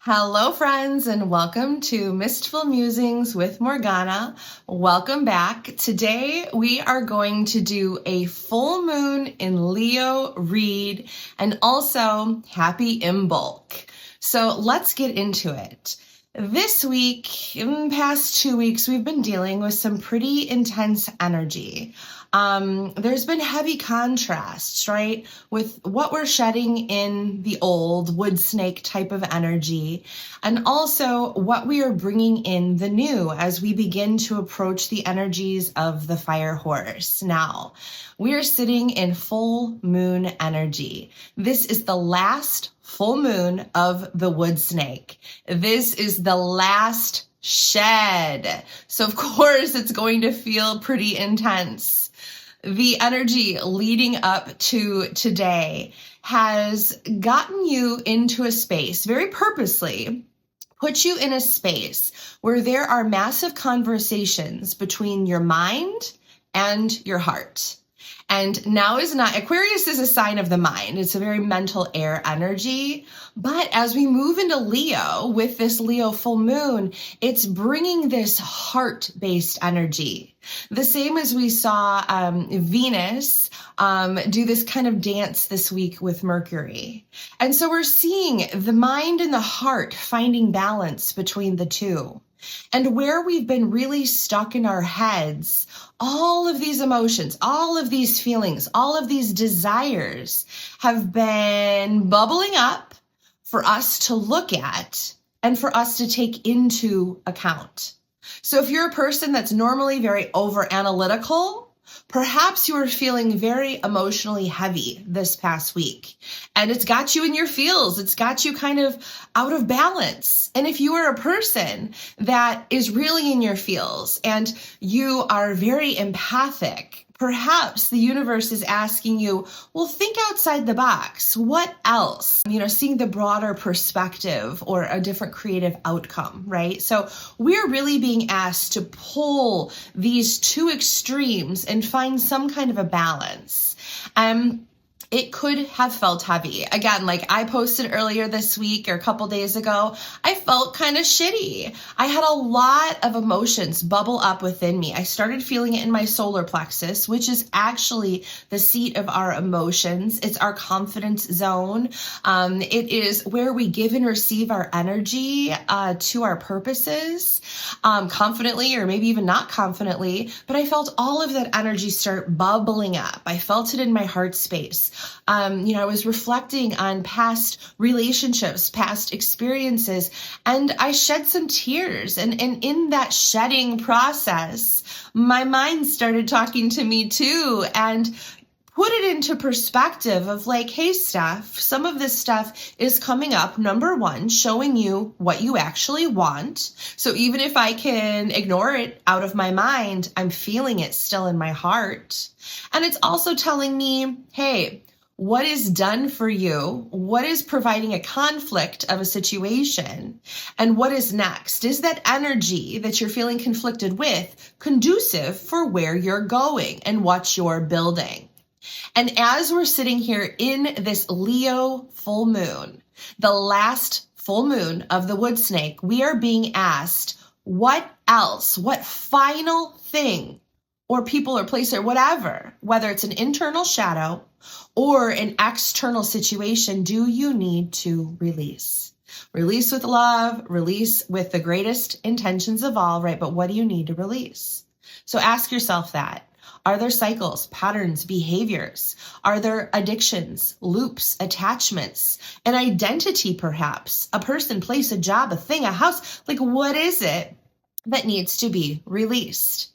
Hello, friends, and welcome to Mistful Musings with Morgana. Welcome back. Today, we are going to do a full moon in Leo read and also happy in bulk. So let's get into it. This week, in the past 2 weeks, we've been dealing with some pretty intense energy. There's been heavy contrasts, right, with what we're shedding in the old wood snake type of energy, and also what we are bringing in the new as we begin to approach the energies of the fire horse. Now, we are sitting in full moon energy. This is the last full moon of the wood snake. This is the last shed. So of course it's going to feel pretty intense. The energy leading up to today has gotten you into a space very purposely, put you in a space where there are massive conversations between your mind and your heart. And now is not, Aquarius is a sign of the mind. It's a very mental air energy. But as we move into Leo with this Leo full moon, it's bringing this heart-based energy. The same as we saw Venus do this kind of dance this week with Mercury. And so we're seeing the mind and the heart finding balance between the two. And where we've been really stuck in our heads, all of these emotions, all of these feelings, all of these desires have been bubbling up for us to look at and for us to take into account. So if you're a person that's normally very over-analytical, perhaps you are feeling very emotionally heavy this past week, and it's got you in your feels. It's got you kind of out of balance. And if you are a person that is really in your feels and you are very empathic, perhaps the universe is asking you, well, think outside the box. What else? Seeing the broader perspective or a different creative outcome, right? So we're really being asked to pull these two extremes and find some kind of a balance. It could have felt heavy. Again, like I posted earlier this week or a couple days ago, I felt kind of shitty. I had a lot of emotions bubble up within me. I started feeling it in my solar plexus, which is actually the seat of our emotions. It's our confidence zone. It is where we give and receive our energy to our purposes, confidently or maybe even not confidently. But I felt all of that energy start bubbling up. I felt it in my heart space. I was reflecting on past relationships, past experiences, and I shed some tears. And in that shedding process, my mind started talking to me too, and put it into perspective of like, hey, Steph, some of this stuff is coming up. Number one, showing you what you actually want. So even if I can ignore it out of my mind, I'm feeling it still in my heart. And it's also telling me, hey, what is done for you? What is providing a conflict of a situation? And what is next? Is that energy that you're feeling conflicted with conducive for where you're going and what you're building? And as we're sitting here in this Leo full moon, the last full moon of the wood snake, we are being asked, what else, what final thing or people or place or whatever, whether it's an internal shadow or an external situation, do you need to release? Release with love, release with the greatest intentions of all, right? But what do you need to release? So ask yourself that. Are there cycles, patterns, behaviors? Are there addictions, loops, attachments, an identity perhaps, a person, place, a job, a thing, a house? Like what is it that needs to be released?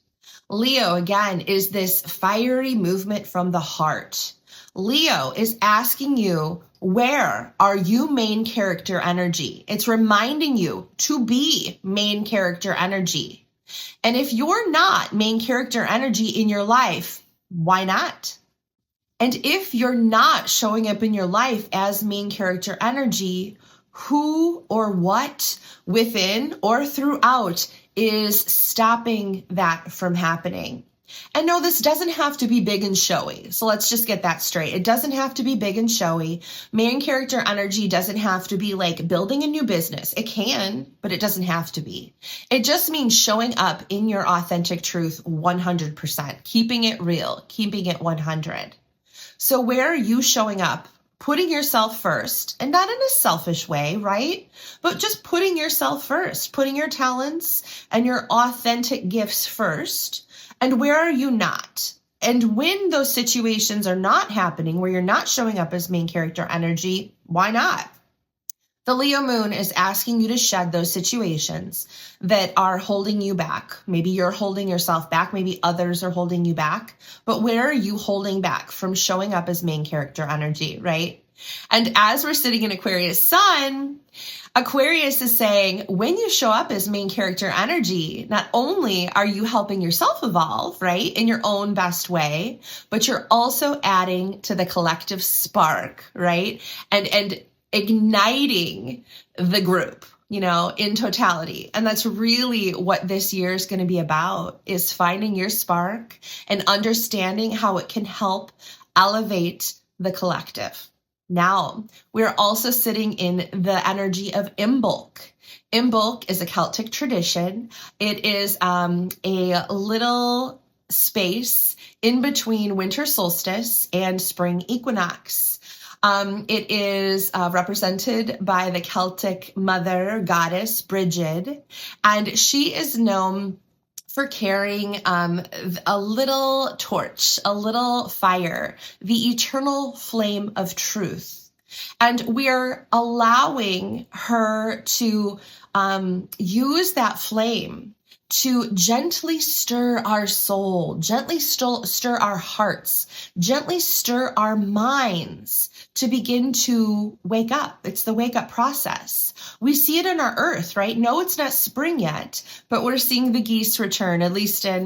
Leo, again, is this fiery movement from the heart. Leo is asking you, where are you main character energy? It's reminding you to be main character energy. And if you're not main character energy in your life, why not? And if you're not showing up in your life as main character energy, who or what within or throughout is stopping that from happening? And no, this doesn't have to be big and showy. So let's just get that straight. It doesn't have to be big and showy. Main character energy doesn't have to be like building a new business. It can, but it doesn't have to be. It just means showing up in your authentic truth 100%, keeping it real, keeping it 100. So where are you showing up? Putting yourself first, and not in a selfish way, right? But just putting yourself first, putting your talents and your authentic gifts first. And where are you not? And when those situations are not happening, where you're not showing up as main character energy, why not? The Leo moon is asking you to shed those situations that are holding you back. Maybe you're holding yourself back. Maybe others are holding you back. But where are you holding back from showing up as main character energy, right? And as we're sitting in Aquarius sun, Aquarius is saying, when you show up as main character energy, not only are you helping yourself evolve, right, in your own best way, but you're also adding to the collective spark, right? And igniting the group, in totality. And that's really what this year is going to be about, is finding your spark and understanding how it can help elevate the collective. Now, we're also sitting in the energy of Imbolc. Imbolc is a Celtic tradition. It is a little space in between winter solstice and spring equinox. It is represented by the Celtic mother goddess Brigid, and she is known for carrying a little torch, a little fire, the eternal flame of truth. And we're allowing her to use that flame to gently stir our soul, gently stir our hearts, gently stir our minds to begin to wake up. It's the wake up process. We see it in our earth, right? No, it's not spring yet, but we're seeing the geese return, at least in,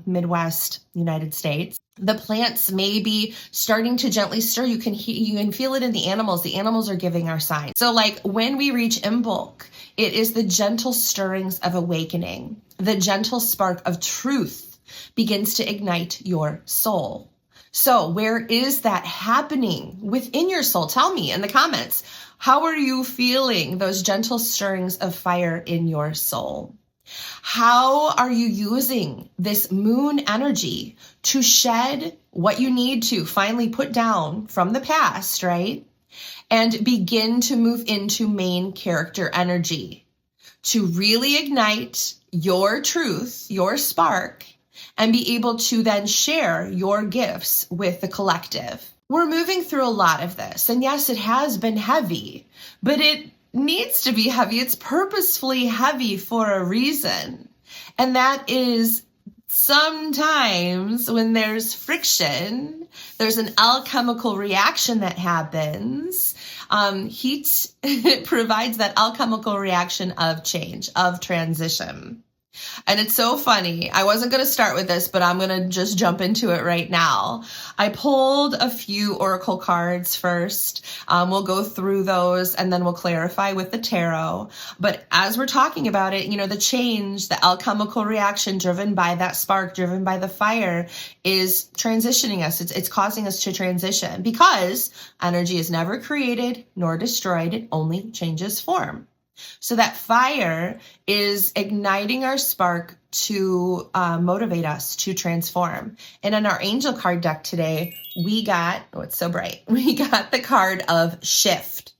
Midwest United States. The plants may be starting to gently stir. You can feel it in the animals. The animals are giving our signs. So like when we reach Imbolc, it is the gentle stirrings of awakening. The gentle spark of truth begins to ignite your soul. So where is that happening within your soul? Tell me in the comments. How are you feeling those gentle stirrings of fire in your soul? How are you using this moon energy to shed what you need to finally put down from the past, right? And begin to move into main character energy to really ignite your truth, your spark, and be able to then share your gifts with the collective. We're moving through a lot of this. And yes, it has been heavy, but it needs to be heavy. It's purposefully heavy for a reason. And that is sometimes when there's friction, there's an alchemical reaction that happens. Heat provides that alchemical reaction of change, of transition. And it's so funny. I wasn't going to start with this, but I'm going to just jump into it right now. I pulled a few oracle cards first. We'll go through those and then we'll clarify with the tarot. But as we're talking about it, the change, the alchemical reaction driven by that spark, driven by the fire is transitioning us. It's causing us to transition because energy is never created nor destroyed. It only changes form. So that fire is igniting our spark to motivate us to transform. And in our angel card deck today, we got, it's so bright. We got the card of shift,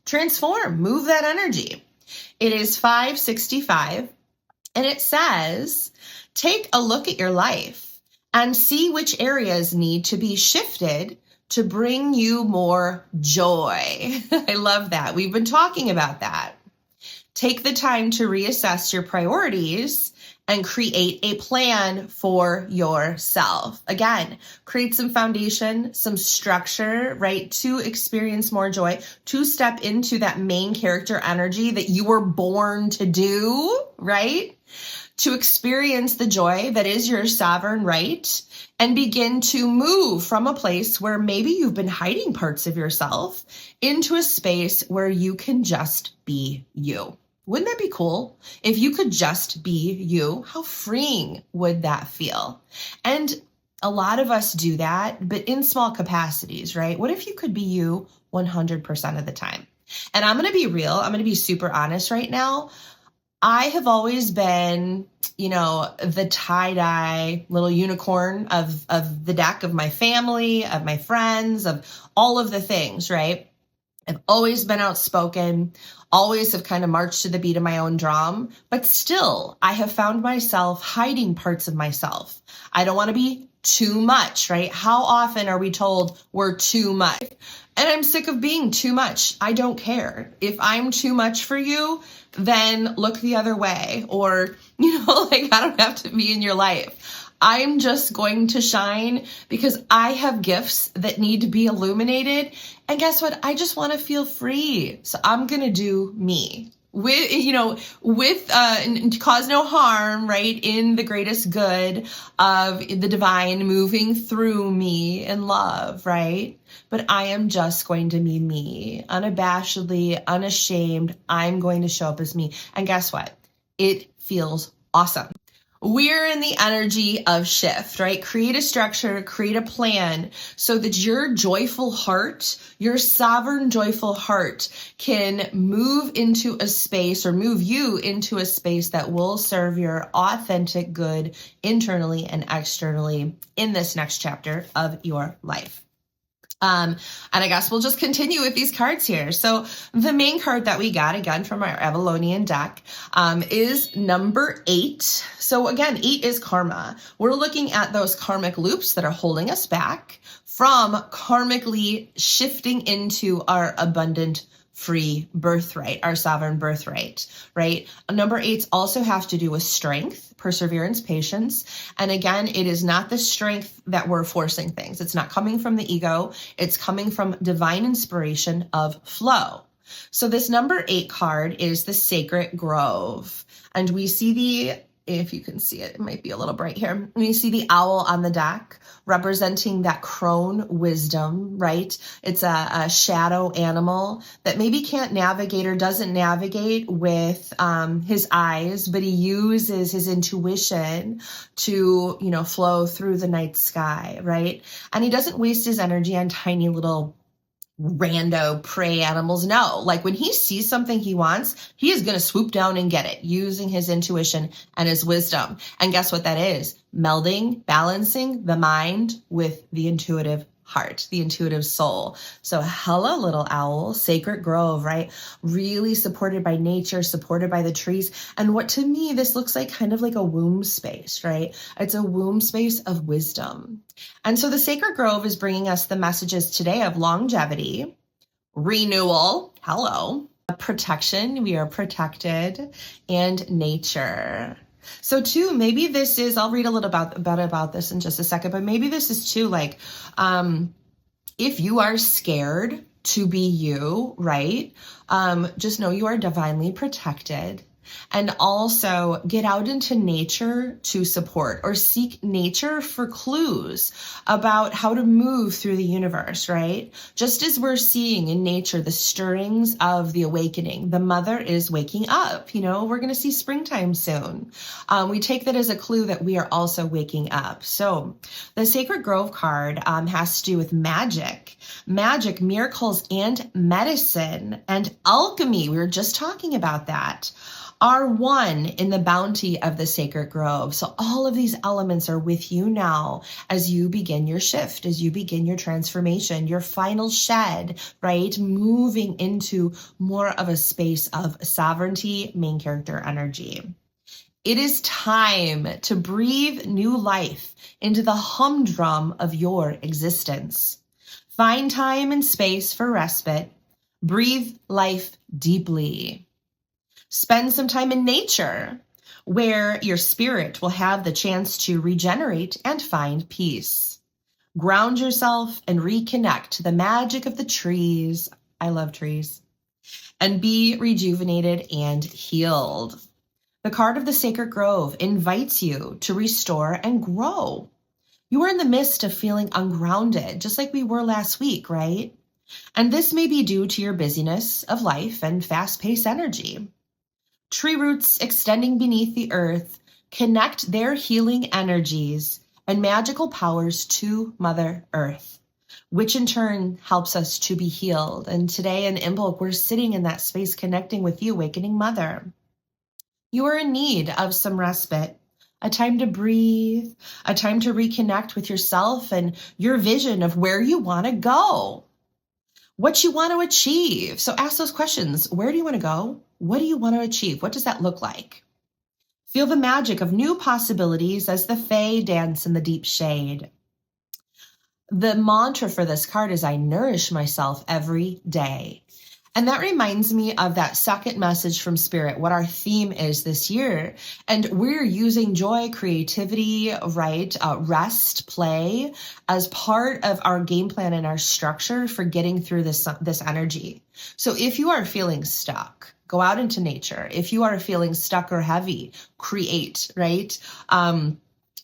transform, move that energy. It is 565 and it says, take a look at your life and see which areas need to be shifted to bring you more joy. I love that. We've been talking about that. Take the time to reassess your priorities and create a plan for yourself. Again, create some foundation, some structure, right? To experience more joy, to step into that main character energy that you were born to do, right? To experience the joy that is your sovereign right and begin to move from a place where maybe you've been hiding parts of yourself into a space where you can just be you. Wouldn't that be cool? If you could just be you, how freeing would that feel? And a lot of us do that, but in small capacities, right? What if you could be you 100% of the time? And I'm going to be real. I'm going to be super honest right now. I have always been, the tie-dye little unicorn of the deck, of my family, of my friends, of all of the things, right? I've always been outspoken, always have kind of marched to the beat of my own drum, but still I have found myself hiding parts of myself. I don't want to be too much, right? How often are we told we're too much? And I'm sick of being too much. I don't care. If I'm too much for you, then look the other way. Or, I don't have to be in your life. I'm just going to shine because I have gifts that need to be illuminated. And guess what? I just want to feel free. So I'm going to do me with cause no harm, right? In the greatest good of the divine moving through me in love, right? But I am just going to be me, unabashedly, unashamed. I'm going to show up as me. And guess what? It feels awesome. We're in the energy of shift, right? Create a structure, create a plan so that your joyful heart, your sovereign joyful heart can move into a space or move you into a space that will serve your authentic good internally and externally in this next chapter of your life. And I guess we'll just continue with these cards here. So the main card that we got, again, from our Avalonian deck, is number 8. So again, 8 is karma. We're looking at those karmic loops that are holding us back from karmically shifting into our abundant free birthright, our sovereign birthright, right? Number 8s also have to do with strength, perseverance, patience. And again, it is not the strength that we're forcing things. It's not coming from the ego. It's coming from divine inspiration of flow. So this number 8 card is the Sacred Grove. And we see if you can see it, it might be a little bright here. We see the owl on the deck representing that crone wisdom, right? It's a shadow animal that maybe can't navigate or doesn't navigate with his eyes, but he uses his intuition to, flow through the night sky, right? And he doesn't waste his energy on tiny little rando prey animals. No, like when he sees something he wants, he is going to swoop down and get it using his intuition and his wisdom. And guess what that is? Melding, balancing the mind with the intuitive heart, the intuitive soul. So hello, little owl, Sacred Grove, right? Really supported by nature, supported by the trees. And what to me, this looks like kind of like a womb space, right? It's a womb space of wisdom. And so the Sacred Grove is bringing us the messages today of longevity, renewal, hello, protection, we are protected, and nature. So too, maybe this is, I'll read a little about this in just a second, but maybe this is too like, if you are scared to be you, right? Just know you are divinely protected. And also get out into nature to support or seek nature for clues about how to move through the universe, right? Just as we're seeing in nature the stirrings of the awakening, the mother is waking up. We're going to see springtime soon. We take that as a clue that we are also waking up. So the Sacred Grove card has to do with magic, miracles, and medicine and alchemy. We were just talking about that. Are one in the bounty of the Sacred Grove. So all of these elements are with you now as you begin your shift, as you begin your transformation, your final shed, right? Moving into more of a space of sovereignty, main character energy. It is time to breathe new life into the humdrum of your existence. Find time and space for respite. Breathe life deeply. Spend some time in nature where your spirit will have the chance to regenerate and find peace. Ground yourself and reconnect to the magic of the trees. I love trees. And be rejuvenated and healed. The card of the Sacred Grove invites you to restore and grow. You are in the midst of feeling ungrounded, just like we were last week, right? And this may be due to your busyness of life and fast-paced energy. tree roots extending beneath the earth connect their healing energies and magical powers to Mother Earth, which in turn helps us to be healed. And today in Imbolc, we're sitting in that space connecting with you, Awakening Mother. You are in need of some respite, a time to breathe, a time to reconnect with yourself and your vision of where you want to go, what you want to achieve. So ask those questions. Where do you want to go? What do you want to achieve? What does that look like? Feel the magic of new possibilities as the Fae dance in the deep shade. The mantra for this card is I nourish myself every day. And that reminds me of that second message from Spirit, what our theme is this year. And we're using joy, creativity, right? Rest, play as part of our game plan and our structure for getting through this energy. So if you are feeling stuck, go out into nature. If you are feeling stuck or heavy, create, right?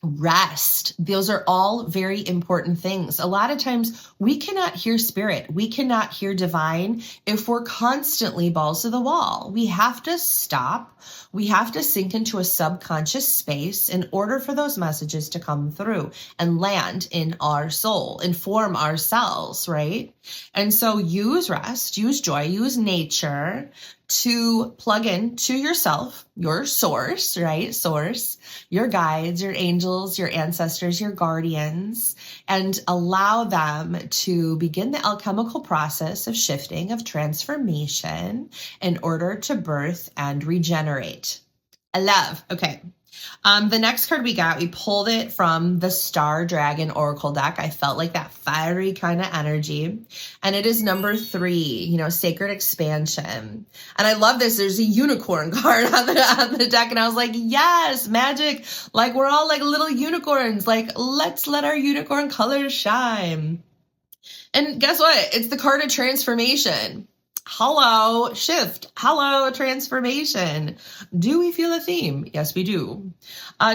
Rest. Those are all very important things. A lot of times we cannot hear spirit. We cannot hear divine if we're constantly balls to the wall. We have to stop. We have to sink into a subconscious space in order for those messages to come through and land in our soul, inform ourselves, right? And so use rest, use joy, use nature to plug in to yourself, your source, right? Source, your guides, your angels, your ancestors, your guardians, and allow them to begin the alchemical process of shifting, of transformation in order to birth and regenerate. I love. Okay. The next card we got, we pulled it from the Star Dragon Oracle deck. I felt like that fiery kind of energy. And it is number 3, Sacred Expansion. And I love this. There's a unicorn card on the deck. And I was like, yes, magic. Like we're all like little unicorns. Like, let's let our unicorn colors shine. And guess what? It's the card of transformation. Hello, shift. Hello, transformation. Do we feel a theme? Yes, we do.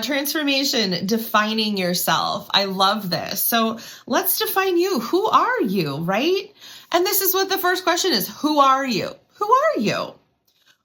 Transformation, defining yourself. I love this. So let's define you. Who are you, right? And this is what the first question is. Who are you? Who are you?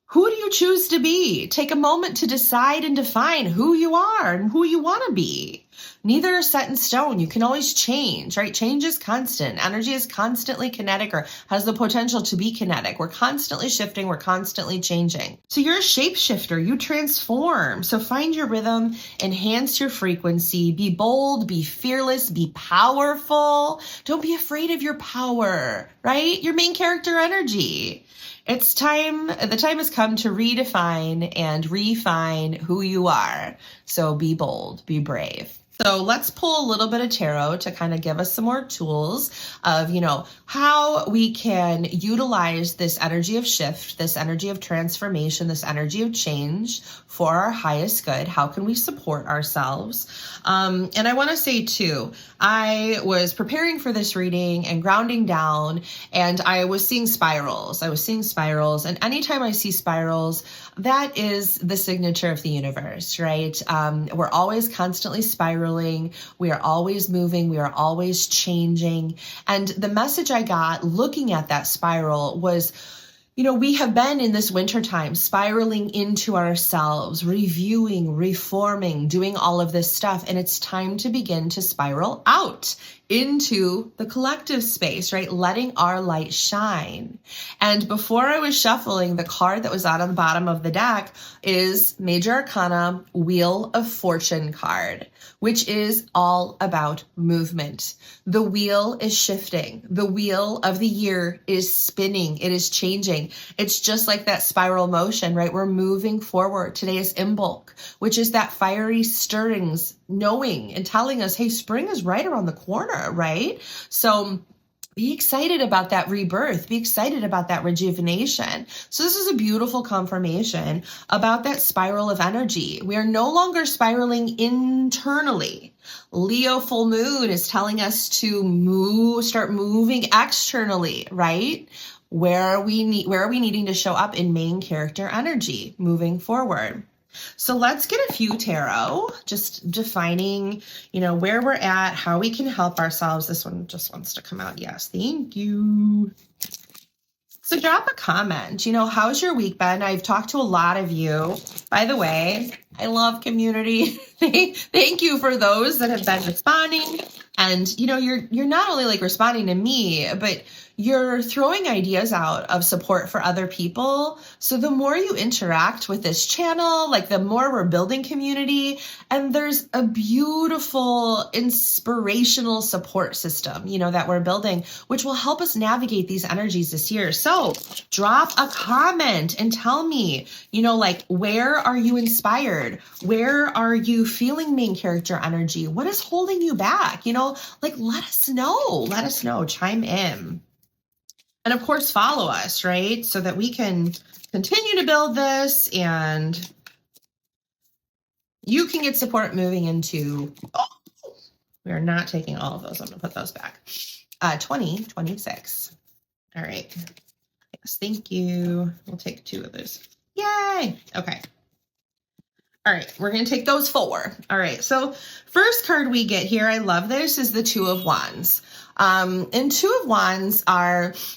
Who do you choose to be? Take a moment to decide and define who you are and who you want to be. Neither is set in stone. You can always change, right? Change is constant. Energy is constantly kinetic or has the potential to be kinetic. We're constantly shifting. We're constantly changing. So you're a shapeshifter. You transform. So find your rhythm, enhance your frequency, be bold, be fearless, be powerful. Don't be afraid of your power, right? Your main character energy. It's time, the time has come to redefine and refine who you are. So be bold, be brave. So let's pull a little bit of tarot to kind of give us some more tools of, how we can utilize this energy of shift, this energy of transformation, this energy of change for our highest good. How can we support ourselves? And I want to say too, I was preparing for this reading and grounding down, and I was seeing spirals. And anytime I see spirals, that is the signature of the universe, right? We're always constantly spiraling. We are always moving. We are always changing. And the message I got looking at that spiral was, we have been in this wintertime spiraling into ourselves, reviewing, reforming, doing all of this stuff. And it's time to begin to spiral out into the collective space, right? Letting our light shine. And before I was shuffling, the card that was out on the bottom of the deck is Major Arcana Wheel of Fortune card, which is all about movement. The wheel is shifting. The wheel of the year is spinning. It is changing. It's just like that spiral motion, right? We're moving forward. Today is Imbolc, which is that fiery stirrings, knowing and telling us, hey, spring is right around the corner, right? So be excited about that rebirth. Be excited about that rejuvenation. So this is a beautiful confirmation about that spiral of energy. We are no longer spiraling internally. Leo full moon is telling us to start moving externally, right? Where are we needing to show up in main character energy moving forward? So let's get a few tarot, just defining, where we're at, how we can help ourselves. This one just wants to come out. Yes, thank you. So drop a comment. How's your week been? I've talked to a lot of you. By the way, I love community. Thank you for those that have been responding. And you're not only like responding to me, but you're throwing ideas out of support for other people. So the more you interact with this channel, like the more we're building community, and there's a beautiful inspirational support system, that we're building, which will help us navigate these energies this year. So drop a comment and tell me, like, where are you inspired? Where are you feeling main character energy? What is holding you back? Like, let us know, chime in. And of course, follow us, right? So that we can continue to build this and you can get support moving into, we are not taking all of those. I'm going to put those back. 2026. All right. Yes, thank you. We'll take 2 of those. Yay. Okay. All right, we're going to take those 4. All right, so first card we get here, I love this, is the 2 of Wands. And 2 of Wands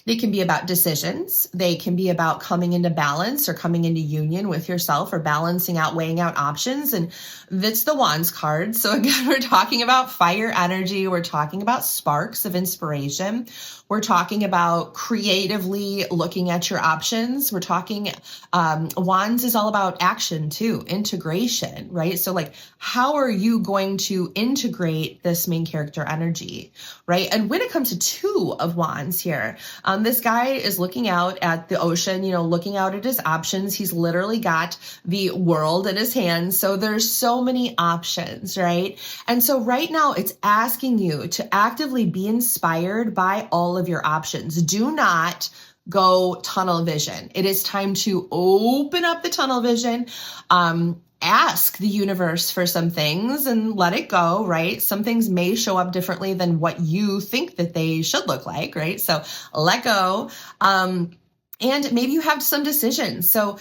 they can be about decisions. They can be about coming into balance or coming into union with yourself or balancing out, weighing out options. And that's the Wands card. So again, we're talking about fire energy. We're talking about sparks of inspiration. We're talking about creatively looking at your options. We're talking, Wands is all about action too, integration, right? So like, how are you going to integrate this main character energy, right? And when it comes to 2 of Wands here, this guy is looking out at the ocean, looking out at his options. He's literally got the world in his hands. So there's so many options, right? And so right now it's asking you to actively be inspired by all of your options. Do not go tunnel vision. It is time to open up the tunnel vision. Ask the universe for some things and let it go, right? Some things may show up differently than what you think that they should look like, right? So let go. And maybe you have some decisions. So,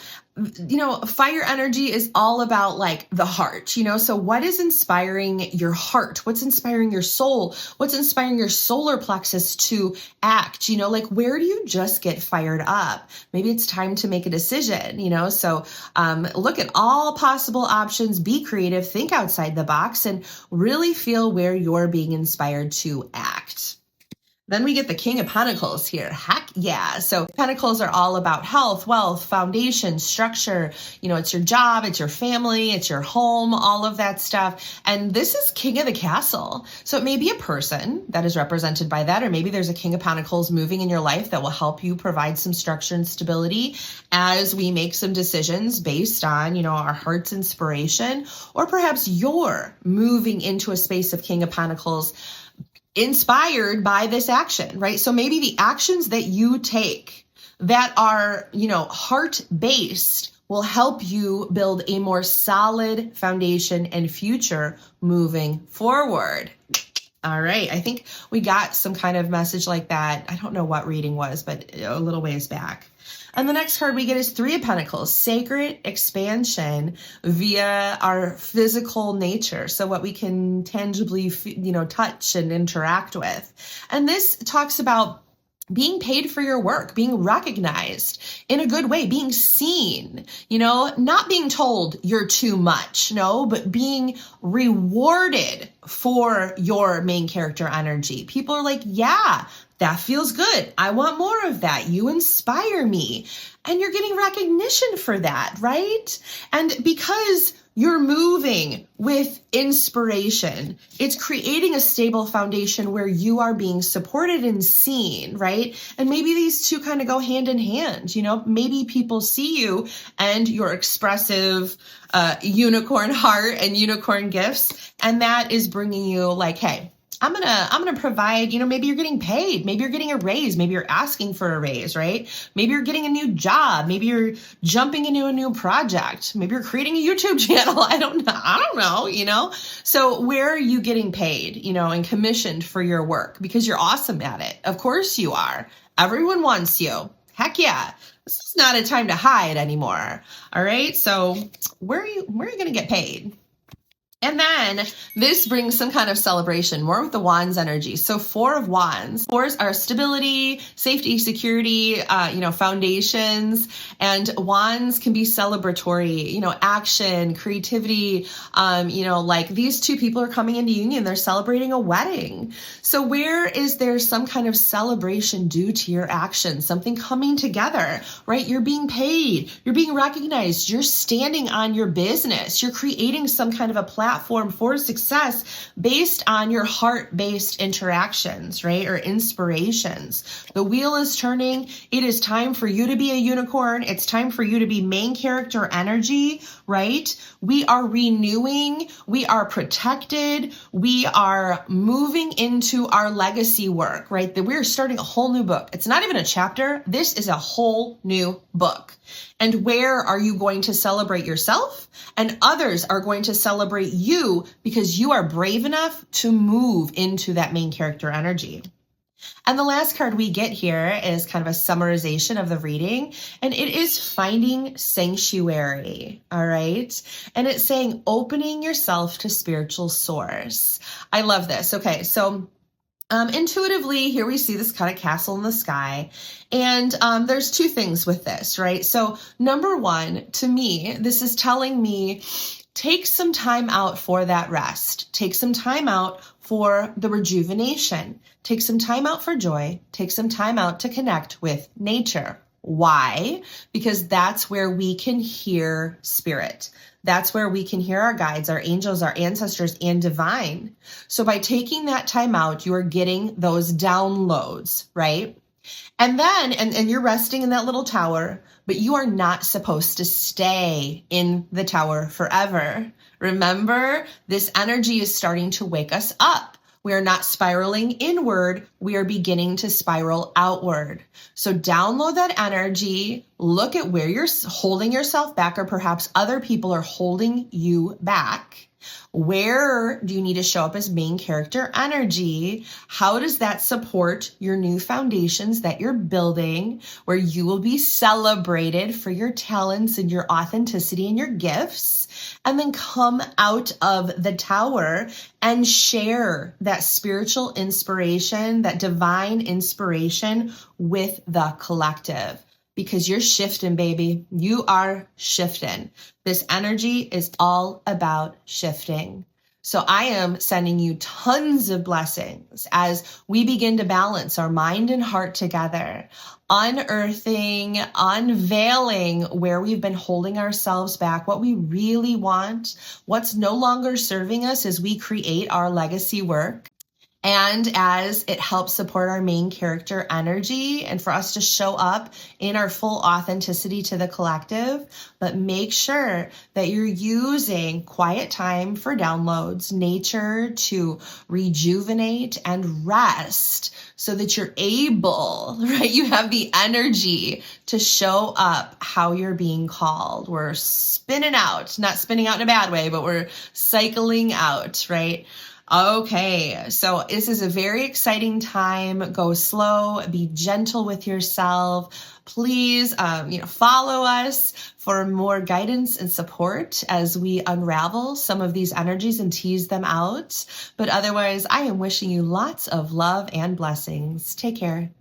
fire energy is all about like the heart, so what is inspiring your heart? What's inspiring your soul? What's inspiring your solar plexus to act? Like, where do you just get fired up? Maybe it's time to make a decision, so look at all possible options, be creative, think outside the box, and really feel where you're being inspired to act. Then we get the King of Pentacles here. Heck yeah. So Pentacles are all about health, wealth, foundation, structure. It's your job, it's your family, it's your home, all of that stuff. And this is King of the Castle. So it may be a person that is represented by that, or maybe there's a King of Pentacles moving in your life that will help you provide some structure and stability as we make some decisions based on, our heart's inspiration, or perhaps you're moving into a space of King of Pentacles inspired by this action, right? So maybe the actions that you take that are, heart-based will help you build a more solid foundation and future moving forward. All right, I think we got some kind of message like that. I don't know what reading was, but a little ways back. And the next card we get is 3 of Pentacles, sacred expansion via our physical nature. So what we can tangibly, touch and interact with. And this talks about being paid for your work, being recognized in a good way, being seen, not being told you're too much, but being rewarded for your main character energy. People are like, yeah, that feels good. I want more of that. You inspire me. And you're getting recognition for that, right? And because you're moving with inspiration, it's creating a stable foundation where you are being supported and seen, right? And maybe these two kind of go hand in hand. Maybe people see you and your expressive unicorn heart and unicorn gifts, and that is bringing you like, hey, I'm gonna provide, maybe you're getting paid, maybe you're getting a raise, maybe you're asking for a raise, right? Maybe you're getting a new job, maybe you're jumping into a new project, maybe you're creating a YouTube channel. I don't know. So where are you getting paid, and commissioned for your work? Because you're awesome at it. Of course you are. Everyone wants you. Heck yeah. This is not a time to hide anymore. All right. So where are you going to get paid? And then this brings some kind of celebration, more with the Wands energy. So 4 of Wands. 4s are stability, safety, security, foundations. And Wands can be celebratory, action, creativity. Like these two people are coming into union. They're celebrating a wedding. So where is there some kind of celebration due to your action? Something coming together, right? You're being paid. You're being recognized. You're standing on your business. You're creating some kind of a platform for success based on your heart-based interactions, right? Or inspirations. The wheel is turning. It is time for you to be a unicorn. It's time for you to be main character energy, right? We are renewing. We are protected. We are moving into our legacy work, right? That we're starting a whole new book. It's not even a chapter. This is a whole new book. And where are you going to celebrate yourself? And others are going to celebrate you because you are brave enough to move into that main character energy. And the last card we get here is kind of a summarization of the reading, and it is finding sanctuary, all right? And it's saying opening yourself to spiritual source. I love this. Okay, so intuitively, here we see this kind of castle in the sky. And there's two things with this, right? So number one, to me, this is telling me take some time out for that rest. Take some time out for the rejuvenation. Take some time out for joy. Take some time out to connect with nature. Why? Because that's where we can hear spirit. That's where we can hear our guides, our angels, our ancestors, and divine. So by taking that time out, you are getting those downloads, right? And then, and you're resting in that little tower, but you are not supposed to stay in the tower forever. Remember, this energy is starting to wake us up. We are not spiraling inward. We are beginning to spiral outward. So download that energy. Look at where you're holding yourself back, or perhaps other people are holding you back. Where do you need to show up as main character energy? How does that support your new foundations that you're building, where you will be celebrated for your talents and your authenticity and your gifts? And then come out of the tower and share that spiritual inspiration, that divine inspiration with the collective. Because you're shifting, baby. You are shifting. This energy is all about shifting. So I am sending you tons of blessings as we begin to balance our mind and heart together, unearthing, unveiling where we've been holding ourselves back, what we really want, what's no longer serving us as we create our legacy work. And as it helps support our main character energy and for us to show up in our full authenticity to the collective, but make sure that you're using quiet time for downloads, nature to rejuvenate and rest so that you're able, right? You have the energy to show up how you're being called. We're spinning out, not spinning out in a bad way, but we're cycling out, right? Okay, so this is a very exciting time. Go slow, be gentle with yourself. Please, follow us for more guidance and support as we unravel some of these energies and tease them out. But otherwise, I am wishing you lots of love and blessings. Take care.